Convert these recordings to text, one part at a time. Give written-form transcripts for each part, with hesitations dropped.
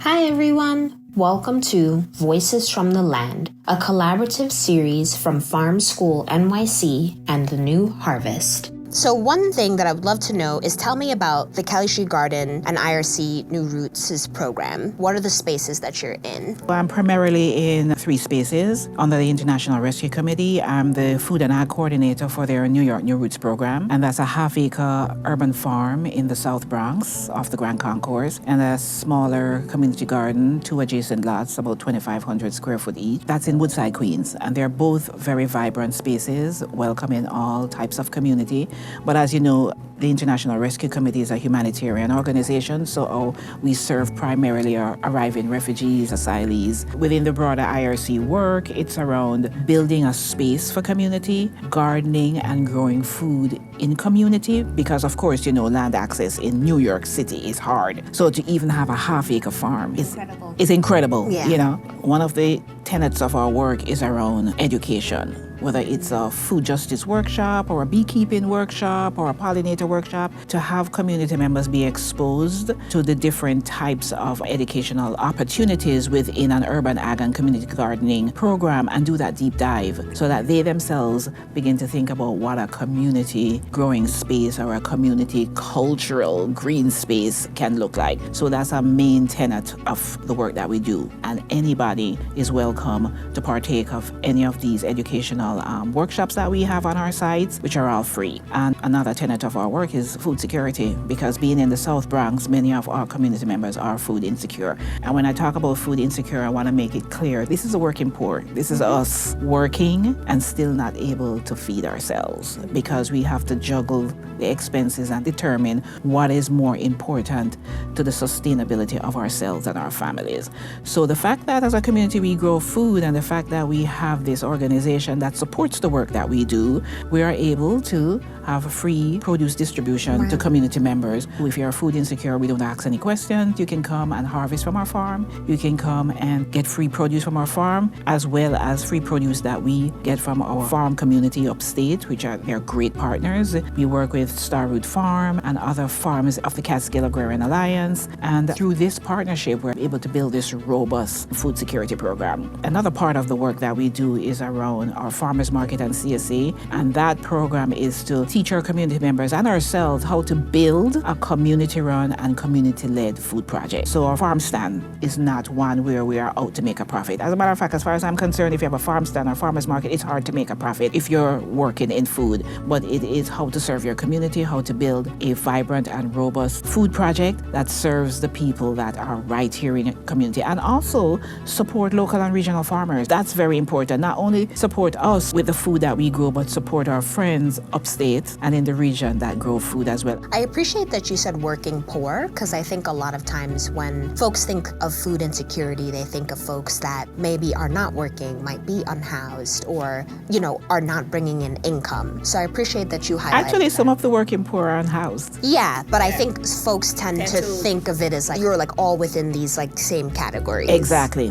Hi everyone! Welcome to Voices from the Land, a collaborative series from Farm School NYC and The New Harvest. So one thing that I would love to know is tell me about the Kelly Street Garden and IRC New Roots' program. What are the spaces that you're in? I'm primarily in 3 spaces. Under the International Rescue Committee, I'm the Food and Ag Coordinator for their New York New Roots program. And that's a half-acre urban farm in the South Bronx off the Grand Concourse. And a smaller community garden, 2 adjacent lots, about 2,500 square foot each. That's in Woodside, Queens. And they're both very vibrant spaces, welcoming all types of community. But as you know, the International Rescue Committee is a humanitarian organization, so we serve primarily arriving refugees, asylees. Within the broader IRC work, it's around building a space for community, gardening and growing food in community, because of course, you know, land access in New York City is hard. So to even have a half-acre farm is incredible. Yeah. You know, one of the tenets of our work is around education. Whether it's a food justice workshop or a beekeeping workshop or a pollinator workshop, to have community members be exposed to the different types of educational opportunities within an urban ag and community gardening program and do that deep dive so that they themselves begin to think about what a community growing space or a community cultural green space can look like. So that's a main tenet of the work that we do. And anybody is welcome to partake of any of these educational workshops that we have on our sites, which are all free. And another tenet of our work is food security, because being in the South Bronx, many of our community members are food insecure. And when I talk about food insecure, I want to make it clear, this is a working poor. This is us working and still not able to feed ourselves, because we have to juggle the expenses and determine what is more important to the sustainability of ourselves and our families. So the fact that as a community we grow food, and the fact that we have this organization that supports the work that we do, we are able to have a free produce distribution to community members. If you're food insecure, we don't ask any questions. You can come and harvest from our farm. You can come and get free produce from our farm, as well as free produce that we get from our farm community upstate, which are they're great partners. We work with Starroot Farm and other farms of the Catskill Agrarian Alliance. And through this partnership, we're able to build this robust food security program. Another part of the work that we do is around our farmers market and CSA. And that program is to teach our community members and ourselves how to build a community-run and community-led food project. So our farm stand is not one where we are out to make a profit. As a matter of fact, as far as I'm concerned, if you have a farm stand or farmer's market, it's hard to make a profit if you're working in food. But it is how to serve your community, how to build a vibrant and robust food project that serves the people that are right here in the community, and also support local and regional farmers. That's very important. Not only support us with the food that we grow, but support our friends upstate and in the region that grow food as well. I appreciate that you said working poor, because I think a lot of times when folks think of food insecurity, they think of folks that maybe are not working, might be unhoused, or, you know, are not bringing in income. So I appreciate that you highlighted Actually, some that. of the working poor are unhoused. Yeah, but I think folks tend to think of it as like you're like all within these like same categories. Exactly.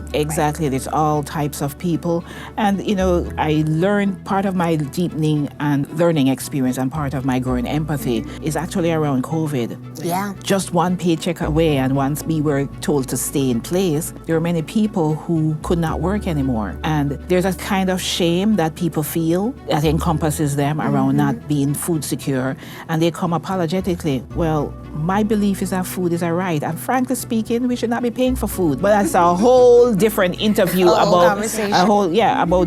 There's all types of people. And, you know, I learned part of my deepening and learning experience and part of my growing empathy is actually around COVID. Yeah. Just one paycheck away, and once we were told to stay in place, there were many people who could not work anymore. And there's a kind of shame that people feel that encompasses them around not being food secure, and they come apologetically, well, my belief is that food is a right, and frankly speaking, we should not be paying for food. But that's a whole different interview about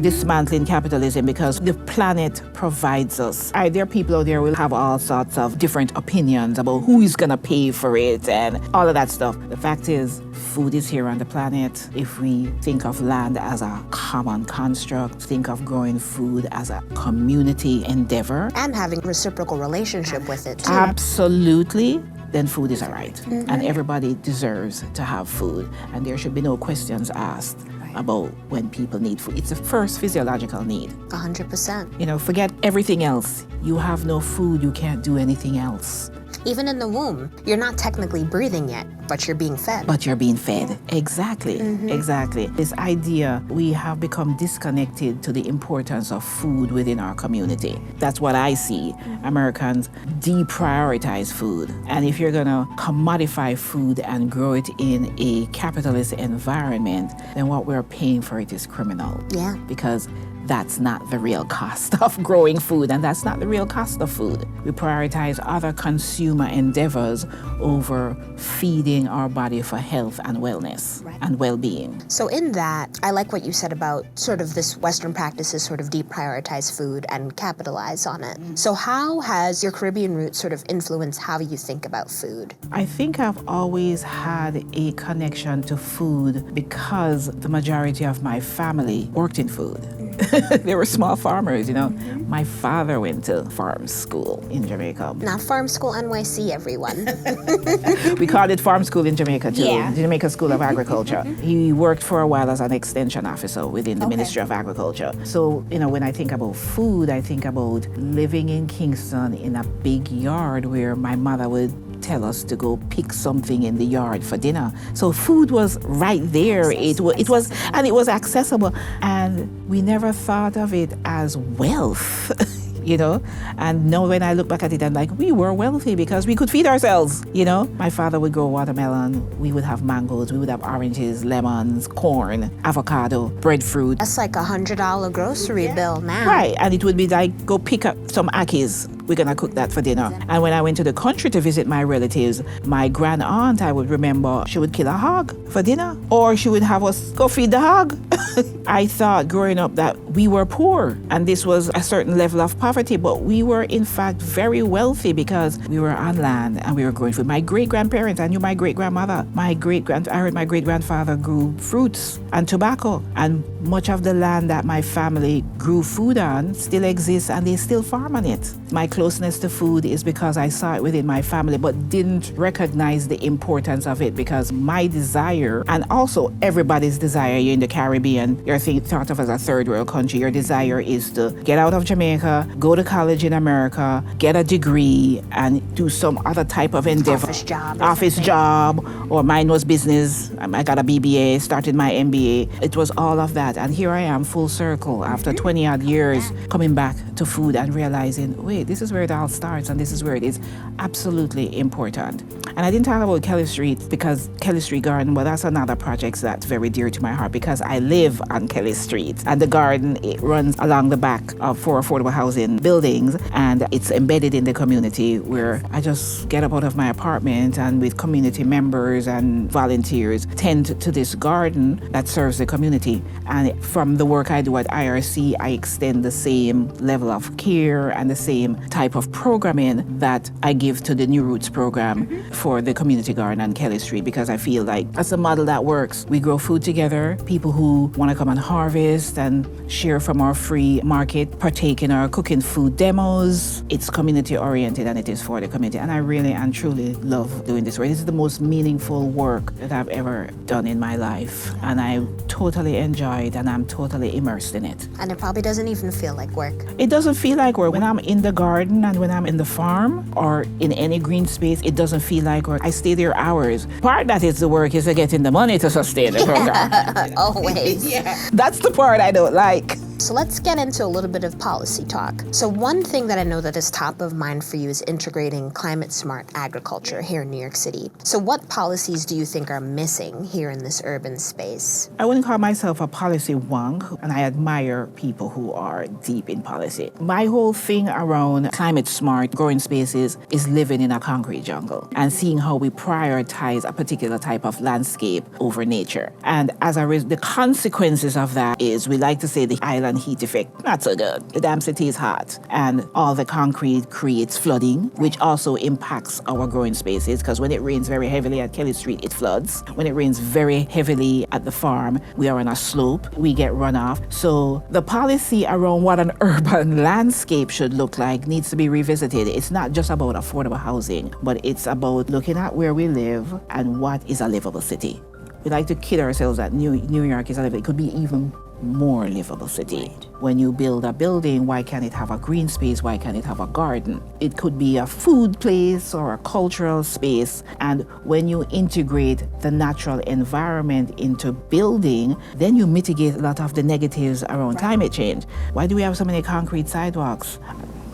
dismantling capitalism, because the planet provides us. There are people out there who will have all sorts of different opinions about who is going to pay for it and all of that stuff. The fact is, food is here on the planet. If we think of land as a common construct, think of growing food as a community endeavor, And having a reciprocal relationship with it too. absolutely, then food is a right. And everybody deserves to have food. And there should be no questions asked about when people need food. It's the first physiological need. 100%. You know, forget everything else. You have no food, you can't do anything else. Even in the womb, you're not technically breathing yet, but you're being fed. But you're being fed. Exactly. Exactly. This idea, we have become disconnected to the importance of food within our community. That's what I see. Americans deprioritize food. And if you're going to commodify food and grow it in a capitalist environment, then what we're paying for it is criminal. Yeah. Because that's not the real cost of growing food, and that's not the real cost of food. We prioritize other consumer endeavors over feeding our body for health and wellness and well-being. So in that, I like what you said about sort of this Western practices sort of deprioritize food and capitalize on it. So how has your Caribbean roots sort of influenced how you think about food? I think I've always had a connection to food because the majority of my family worked in food. They were small farmers, you know. My father went to farm school in Jamaica. Not Farm School NYC, everyone. We called it farm school in Jamaica too, Yeah. Jamaica School of Agriculture. He worked for a while as an extension officer within the Ministry of Agriculture. So, you know, when I think about food, I think about living in Kingston in a big yard where my mother would tell us to go pick something in the yard for dinner. So food was right there. It was accessible, and we never thought of it as wealth. You know, and now when I look back at it, I'm like, we were wealthy because we could feed ourselves, you know. My father would grow watermelon, we would have mangoes, we would have oranges, lemons, corn, avocado, breadfruit. That's like $100 grocery bill now. Right, and it would be like, go pick up some akis. We're gonna cook that for dinner. And when I went to the country to visit my relatives, my grand aunt, I would remember, she would kill a hog for dinner, or she would have us go feed the hog. I thought growing up that we were poor and this was a certain level of poverty, but we were in fact very wealthy because we were on land and we were growing food. My great-grandparents, I knew my great-grandmother. I heard my great-grandfather grew fruits and tobacco, and much of the land that my family grew food on still exists and they still farm on it. My closeness to food is because I saw it within my family but didn't recognize the importance of it, because my desire, and also everybody's desire, you're in the Caribbean, you're thought of as a third world country, your desire is to get out of Jamaica, go to college in America, get a degree, and do some other type of endeavor. Office job, or mine was business. I got a BBA, started my MBA. It was all of that. And here I am, full circle, after 20 odd years, coming back to food and realizing, wait, this is where it all starts and this is where it is absolutely important. And I didn't talk about Kelly Street because Kelly Street Garden, well, that's another project that's very dear to my heart because I live on Kelly Street. And the garden, it runs along the back of 4 affordable housing buildings, and it's embedded in the community where I just get up out of my apartment and with community members and volunteers tend to this garden that serves the community. And from the work I do at IRC, I extend the same level of care and the same type of programming that I give to the New Roots program for the community garden on Kelly Street, because I feel like that's a model that works. We grow food together. People who want to come and harvest and share from our free market, partake in our cooking food demos. It's community oriented and it is for the community. And I really and truly love doing this work. This is the most meaningful work that I've ever done in my life. And I totally enjoy it and I'm totally immersed in it. And it probably doesn't even feel like work. It doesn't feel like work. When I'm in the garden and when I'm in the farm or in any green space, it doesn't feel like work. I stay there hours. Part that is the work is getting the money to sustain the program. Always. That's the part I don't like. So let's get into a little bit of policy talk. So one thing that I know that is top of mind for you is integrating climate-smart agriculture here in New York City. So what policies do you think are missing here in this urban space? I wouldn't call myself a policy wonk, and I admire people who are deep in policy. My whole thing around climate-smart growing spaces is living in a concrete jungle and seeing how we prioritize a particular type of landscape over nature. And as the consequences of that is, we like to say the island heat effect, not so good. The damn city is hot and all the concrete creates flooding, which also impacts our growing spaces, because when it rains very heavily at Kelly Street, it floods. When it rains very heavily at the farm, we are on a slope, we get runoff. So the policy around what an urban landscape should look like needs to be revisited. It's not just about affordable housing, but it's about looking at where we live and what is a livable city. We like to kid ourselves that New York is a livable. It could be even more livable city. When you build a building, why can't it have a green space? Why can't it have a garden? It could be a food place or a cultural space. And when you integrate the natural environment into building, then you mitigate a lot of the negatives around climate change. Why do we have so many concrete sidewalks?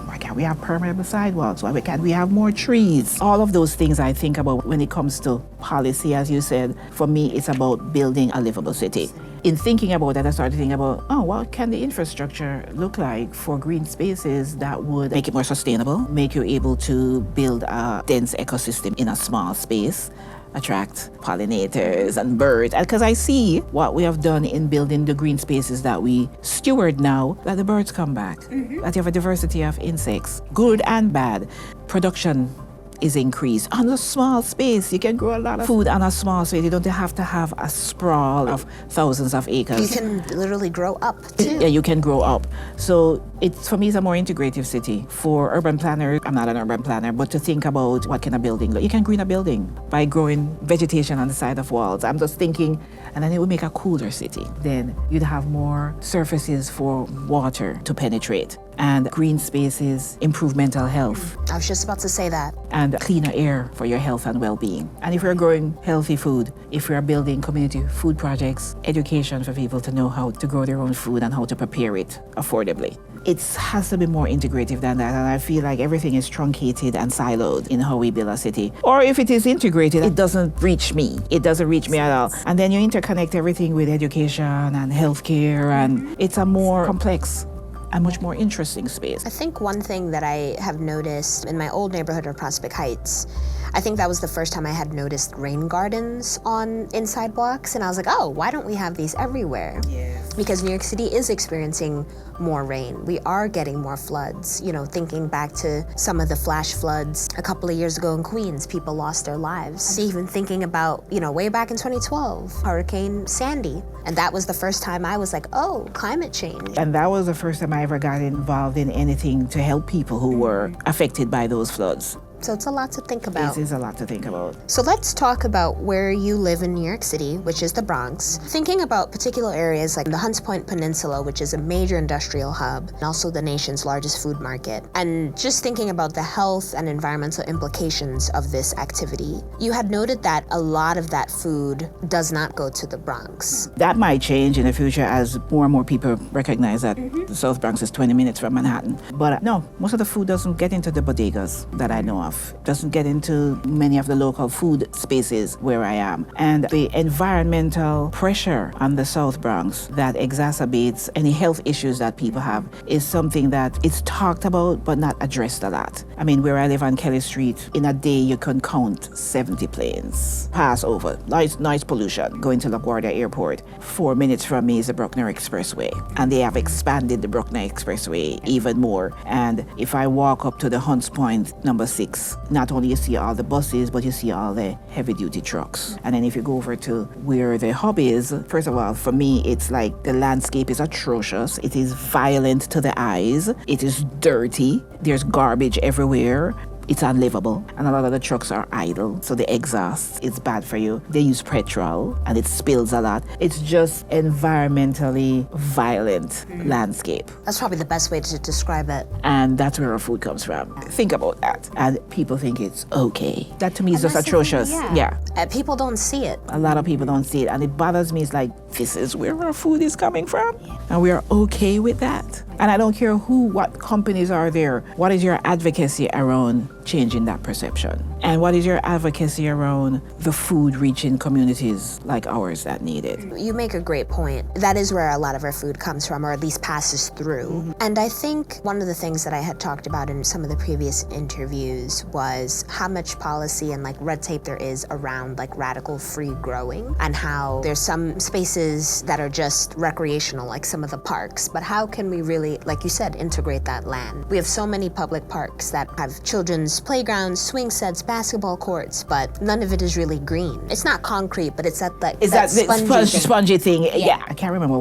Why can't we have permeable sidewalks? Why can't we have more trees? All of those things I think about when it comes to policy, as you said. For me, it's about building a livable city. In thinking about that, I started thinking about, what can the infrastructure look like for green spaces that would make it more sustainable, make you able to build a dense ecosystem in a small space, attract pollinators and birds. Because I see what we have done in building the green spaces that we steward now, that the birds come back, that you have a diversity of insects, good and bad. Production is increased. On a small space, you can grow a lot of food on a small space. You don't have to have a sprawl of thousands of acres. You can literally grow up too. Yeah, you can grow up. So for me, it's a more integrative city. For urban planners, I'm not an urban planner, but to think about what can a building look. You can green a building by growing vegetation on the side of walls. I'm just thinking, and then it would make a cooler city. Then you'd have more surfaces for water to penetrate. And green spaces improve mental health. I was just about to say that. And cleaner air for your health and well-being. And if we're growing healthy food, if we're building community food projects, education for people to know how to grow their own food and how to prepare it affordably. It has to be more integrative than that, and I feel like everything is truncated and siloed in how we build a city. Or if it is integrated, it doesn't reach me. It doesn't reach me at all. And then you interconnect everything with education and healthcare, and it's a more complex a much more interesting space. I think one thing that I have noticed in my old neighborhood of Prospect Heights, I think that was the first time I had noticed rain gardens on inside blocks, and I was like, why don't we have these everywhere? Yes. Because New York City is experiencing more rain. We are getting more floods. Thinking back to some of the flash floods a couple of years ago in Queens, people lost their lives. Even thinking about, way back in 2012, Hurricane Sandy. And that was the first time I was like, climate change. And that was the first time I ever got involved in anything to help people who were affected by those floods. So it's a lot to think about. It is a lot to think about. So let's talk about where you live in New York City, which is the Bronx. Thinking about particular areas like the Hunts Point Peninsula, which is a major industrial hub, and also the nation's largest food market. And just thinking about the health and environmental implications of this activity, you had noted that a lot of that food does not go to the Bronx. That might change in the future as more and more people recognize that the South Bronx is 20 minutes from Manhattan. But no, most of the food doesn't get into the bodegas that I know of. Doesn't get into many of the local food spaces where I am. And the environmental pressure on the South Bronx that exacerbates any health issues that people have is something that is talked about but not addressed a lot. I mean, where I live on Kelly Street, in a day you can count 70 planes pass over. Noise pollution going to LaGuardia Airport. 4 minutes from me is the Bruckner Expressway. And they have expanded the Bruckner Expressway even more. And if I walk up to the Hunts Point number 6, not only you see all the buses, but you see all the heavy-duty trucks. And then if you go over to where the hub is, first of all, for me, it's like the landscape is atrocious. It is violent to the eyes. It is dirty. There's garbage everywhere. It's unlivable, and a lot of the trucks are idle, so the exhaust is bad for you. They use petrol, and it spills a lot. It's just environmentally violent landscape. That's probably the best way to describe it. And that's where our food comes from. Think about that. And people think it's okay. That to me is just atrocious. Yeah. People don't see it. A lot of people don't see it, and it bothers me. It's like, this is where our food is coming from, and we are okay with that. And I don't care what companies are there. What is your advocacy around changing that perception? And what is your advocacy around the food reaching communities like ours that need it? You make a great point. That is where a lot of our food comes from, or at least passes through. And I think one of the things that I had talked about in some of the previous interviews was how much policy and red tape there is around radical free growing, and how there's some spaces that are just recreational, like some of the parks. But how can we really, like you said, integrate that land? We have so many public parks that have children's playgrounds, swing sets, basketball courts, but none of it is really green. It's not concrete, but it's that spongy thing. Yeah. I can't remember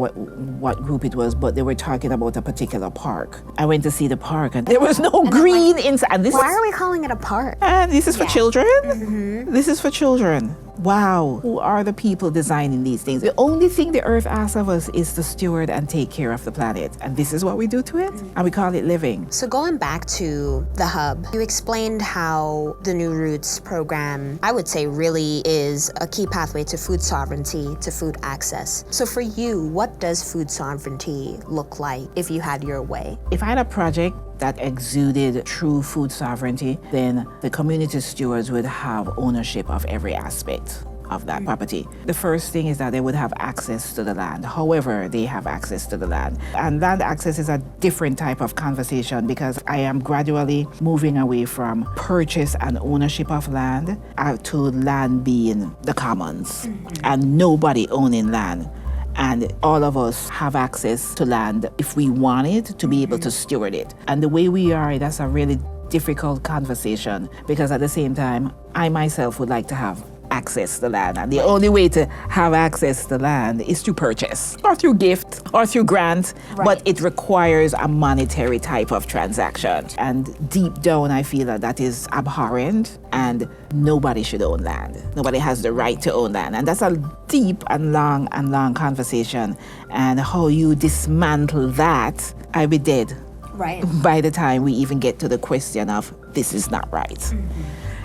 what group it was, but they were talking about a particular park. I went to see the park and there was no green inside. And why are we calling it a park? And this is for children? This is for children. Wow, who are the people designing these things? The only thing the earth asks of us is to steward and take care of the planet. And this is what we do to it, and we call it living. So going back to the hub, you explained how the New Roots program, I would say, really is a key pathway to food sovereignty, to food access. So for you, what does food sovereignty look like if you had your way? If I had a project that exuded true food sovereignty, then the community stewards would have ownership of every aspect of that property. The first thing is that they would have access to the land, however they have access to the land. And land access is a different type of conversation because I am gradually moving away from purchase and ownership of land to land being the commons and nobody owning land. And all of us have access to land if we want it to be able to steward it. And the way we are, that's a really difficult conversation because at the same time, I myself would like to have access to land. And the only way to have access to land is to purchase or through gift or through grant, but it requires a monetary type of transaction. And deep down, I feel that that is abhorrent and nobody should own land. Nobody has the right to own land. And that's a deep and long conversation. And how you dismantle that, I'll be dead. Right. By the time we even get to the question of this is not right.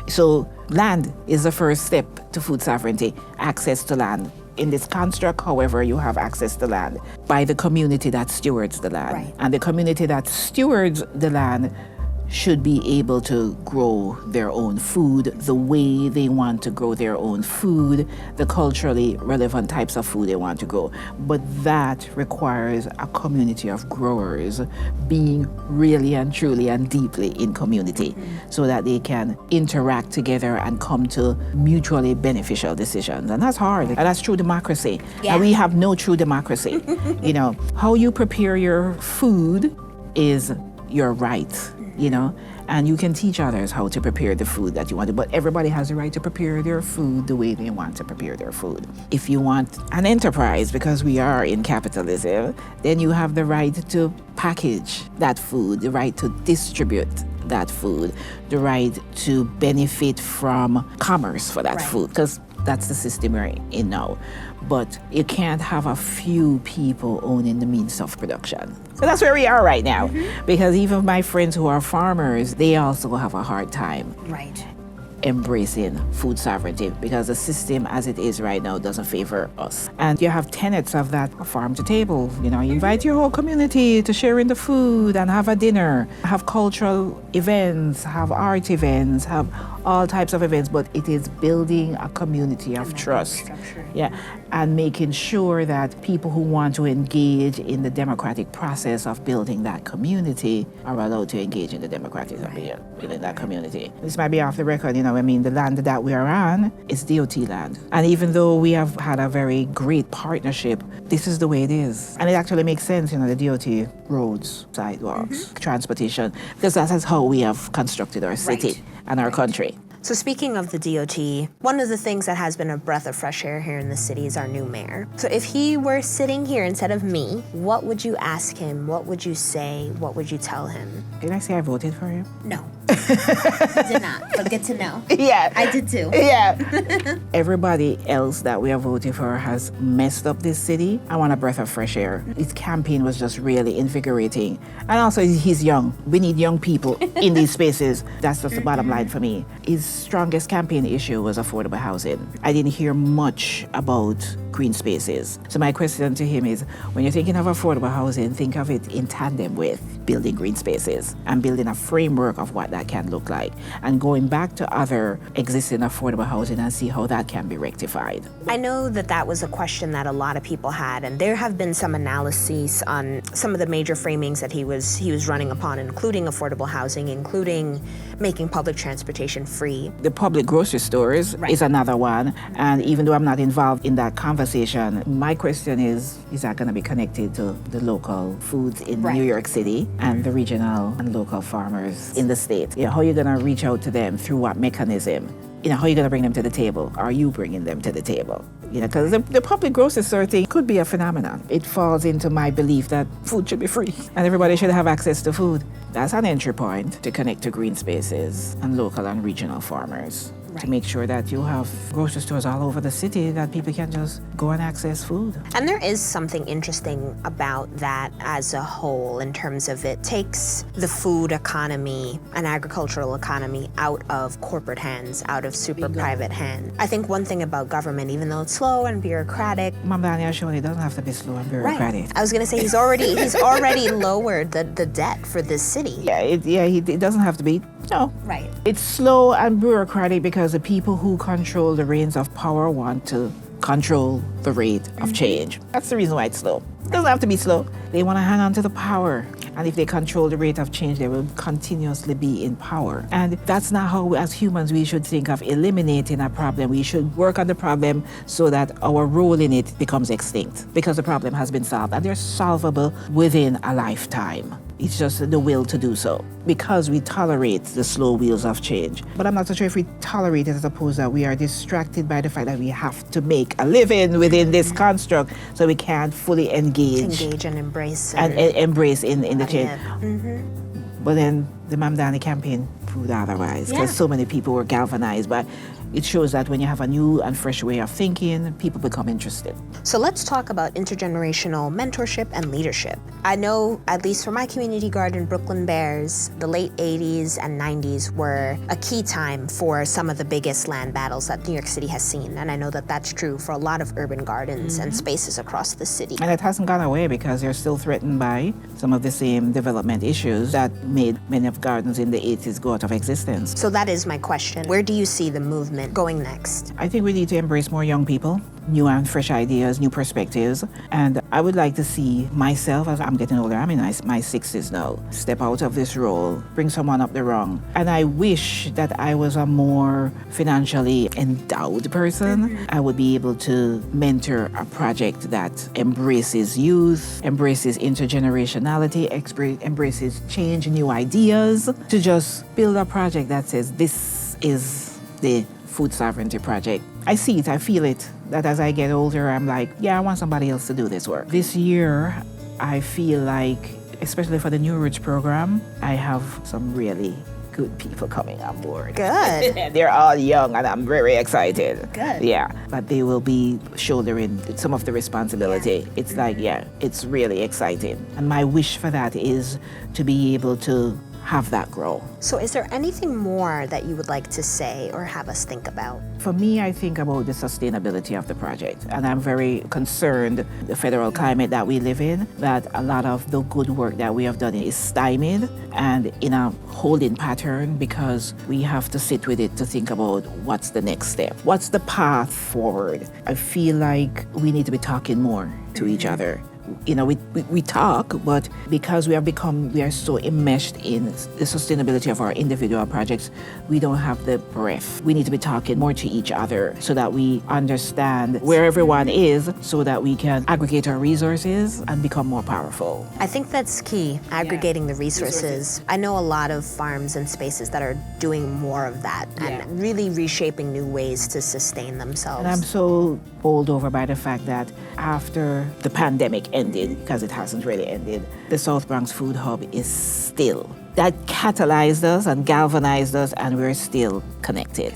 So land is the first step to food sovereignty, access to land. In this construct, however, you have access to land by the community that stewards the land. Right. And the community that stewards the land should be able to grow their own food the way they want to grow their own food, the culturally relevant types of food they want to grow. But that requires a community of growers being really and truly and deeply in community so that they can interact together and come to mutually beneficial decisions. And that's hard. And that's true democracy. Yeah. And we have no true democracy. You know, how you prepare your food is your right. You know, and you can teach others how to prepare the food that you want to, but everybody has the right to prepare their food the way they want to prepare their food. If you want an enterprise, because we are in capitalism, then you have the right to package that food, the right to distribute that food, the right to benefit from commerce for that food, because that's the system we're in now. But you can't have a few people owning the means of production. So that's where we are right now. Because even my friends who are farmers, they also have a hard time embracing food sovereignty because the system as it is right now doesn't favor us. And you have tenets of that farm to table. You know, you invite your whole community to share in the food and have a dinner, have cultural events, have art events, have all types of events, but it is building a community of trust. Yeah, and making sure that people who want to engage in the democratic process of building that community are allowed to engage in the democratic building that community. This might be off the record, you know, I mean, the land that we are on is DOT land. And even though we have had a very great partnership, this is the way it is. And it actually makes sense, you know, the DOT roads, sidewalks, transportation, because that is how we have constructed our city and our country. So speaking of the DOT, one of the things that has been a breath of fresh air here in the city is our new mayor. So if he were sitting here instead of me, what would you ask him? What would you say? What would you tell him? Did I say I voted for him? No. I did not, but good to know. Yeah. I did too. Yeah. Everybody else that we have voted for has messed up this city. I want a breath of fresh air. His campaign was just really invigorating. And also, he's young. We need young people in these spaces. That's just the bottom line for me. His strongest campaign issue was affordable housing. I didn't hear much about green spaces. So my question to him is, when you're thinking of affordable housing, think of it in tandem with building green spaces and building a framework of what that can look like and going back to other existing affordable housing and see how that can be rectified. I know that that was a question that a lot of people had, and there have been some analyses on some of the major framings that he was running upon, including affordable housing, including making public transportation free. The public grocery stores is another one, and even though I'm not involved in that conversation, my question is that going to be connected to the local foods in New York City and the regional and local farmers in the state? Yeah, how are you going to reach out to them? Through what mechanism? how are you going to bring them to the table? Are you bringing them to the table? Because the public grocery store thing could be a phenomenon. It falls into my belief that food should be free and everybody should have access to food. That's an entry point to connect to green spaces and local and regional farmers. Right. To make sure that you have grocery stores all over the city that people can just go and access food. And there is something interesting about that as a whole in terms of it takes the food economy and agricultural economy out of corporate hands, out of super private hands. I think one thing about government, even though it's slow and bureaucratic. Mamdani has shown it doesn't have to be slow and bureaucratic. Right. I was going to say he's already lowered the debt for this city. Yeah, it doesn't have to be. No. Right. It's slow and bureaucratic because the people who control the reins of power want to control the rate of change. That's the reason why it's slow. It doesn't have to be slow. They want to hang on to the power. And if they control the rate of change, they will continuously be in power. And that's not how, as humans, we should think of eliminating a problem. We should work on the problem so that our role in it becomes extinct because the problem has been solved. And they're solvable within a lifetime. It's just the will to do so because we tolerate the slow wheels of change. But I'm not so sure if we tolerate it as opposed that we are distracted by the fact that we have to make a living within this construct so we can't fully engage and embrace. Embrace in the change. Mm-hmm. But then the Mamdani campaign proved otherwise because so many people were galvanized. But it shows that when you have a new and fresh way of thinking, people become interested. So let's talk about intergenerational mentorship and leadership. I know, at least for my community garden, Brooklyn Bears, the late 80s and 90s were a key time for some of the biggest land battles that New York City has seen. And I know that that's true for a lot of urban gardens and spaces across the city. And it hasn't gone away because they're still threatened by some of the same development issues that made many of gardens in the 80s go out of existence. So that is my question. Where do you see the movement going next? I think we need to embrace more young people, new and fresh ideas, new perspectives. And I would like to see myself, as I'm getting older, I'm in my 60s now, step out of this role, bring someone up the rung. And I wish that I was a more financially endowed person. I would be able to mentor a project that embraces youth, embraces intergenerationality, embraces change, new ideas, to just build a project that says this is the food sovereignty project. I see it, I feel it, that as I get older, I'm like, yeah, I want somebody else to do this work. This year, I feel like, especially for the New Roots program, I have some really good people coming on board. Good. They're all young and I'm very excited. Good. Yeah, but they will be shouldering some of the responsibility. Yeah. It's like, it's really exciting. And my wish for that is to be able to have that grow. So is there anything more that you would like to say or have us think about? For me, I think about the sustainability of the project. And I'm very concerned, the federal climate that we live in, that a lot of the good work that we have done is stymied and in a holding pattern because we have to sit with it to think about what's the next step. What's the path forward? I feel like we need to be talking more to each other. We talk, but because we are so enmeshed in the sustainability of our individual projects, we don't have the breadth. We need to be talking more to each other so that we understand where everyone is so that we can aggregate our resources and become more powerful. I think that's key, aggregating the resources. I know a lot of farms and spaces that are doing more of that and really reshaping new ways to sustain themselves. And I'm so bowled over by the fact that after the pandemic ended, because it hasn't really ended, the South Bronx Food Hub is still. That catalyzed us and galvanized us, and we're still connected.